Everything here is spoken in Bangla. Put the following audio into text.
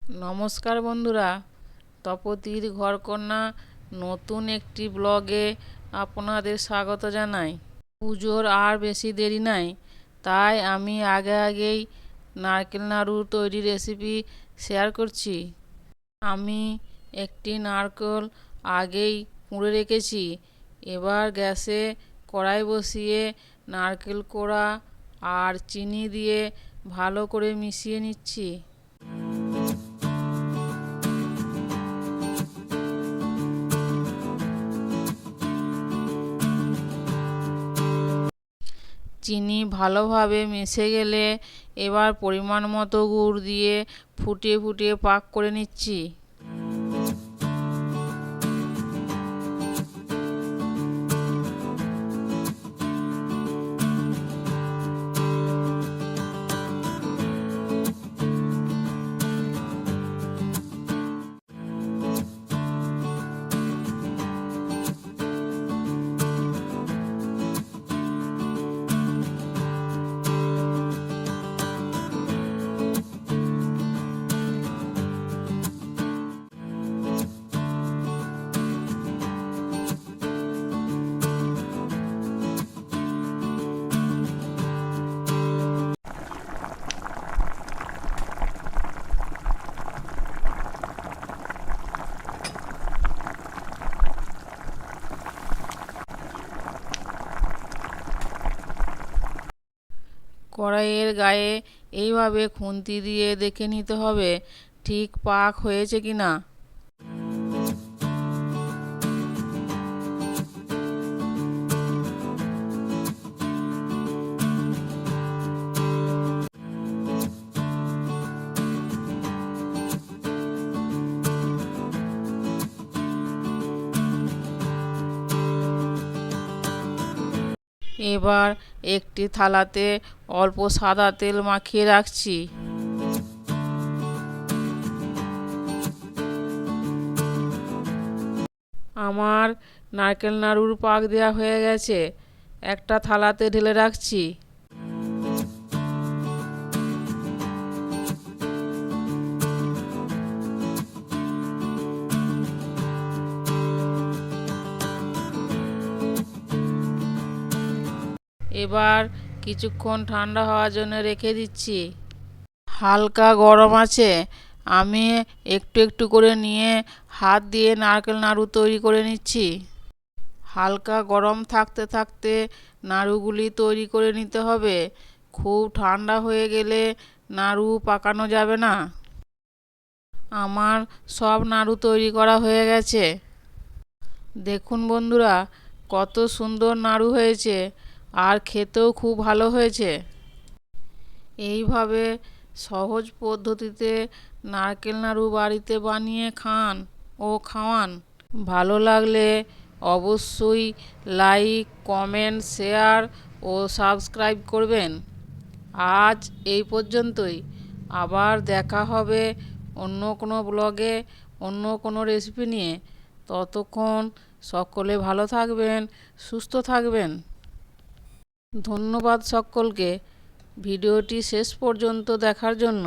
নমস্কার বন্ধুরা, তপতির ঘরকন্যা নতুন একটি ব্লগে আপনাদের স্বাগত জানাই। পুজোর আর বেশি দেরি নাই, তাই আমি আগেই নারকেল নাড়ু তৈরি রেসিপি শেয়ার করছি। আমি একটি নারকেল আগেই কুড়ে রেখেছি। এবার গ্যাসে কড়াই বসিয়ে নারকেল কোড়া আর চিনি দিয়ে ভালো করে মিশিয়ে নিচ্ছি। চিনি ভালোভাবে মিশে গেলে এবার পরিমাণ মতো গুড় দিয়ে ফুটিয়ে ফুটিয়ে পাক করে নিচ্ছি। কড়াইয়ের গায়ে এইভাবে খুন্তি দিয়ে দেখে নিতে হবে ঠিক পাক হয়েছে কিনা। এবার একটি থালাতে অল্প সাদা তেল মাখিয়ে রাখছি। আমার নারকেল নাড়ুর পাক দেওয়া হয়ে গেছে, একটা থালাতে ঢেলে রাখছি। এবার কিছুক্ষণ ঠান্ডা হওয়ার জন্য রেখে দিচ্ছি। হালকা গরম আছে, আমি একটু একটু করে নিয়ে হাত দিয়ে নারকেল নাড়ু তৈরি করে নিচ্ছি। হালকা গরম থাকতে থাকতে নাড়ুগুলি তৈরি করে নিতে হবে। খুব ঠান্ডা হয়ে গেলে নাড়ু পাকানো যাবে না। আমার সব নাড়ু তৈরি করা হয়ে গেছে। দেখুন বন্ধুরা, কত সুন্দর নাড়ু হয়েছে, আর খেতেও খুব ভালো হয়েছে। এইভাবে সহজ পদ্ধতিতে নারকেল নাড়ু বাড়িতে বানিয়ে খান ও খাওয়ান। ভালো লাগলে অবশ্যই লাইক, কমেন্ট, শেয়ার ও সাবস্ক্রাইব করবেন। আজ এই পর্যন্তই। আবার দেখা হবে অন্য কোনো ব্লগে অন্য কোনো রেসিপি নিয়ে। ততক্ষণ সকলে ভালো থাকবেন, সুস্থ থাকবেন। ধন্যবাদ সকলকে ভিডিওটি শেষ পর্যন্ত দেখার জন্য।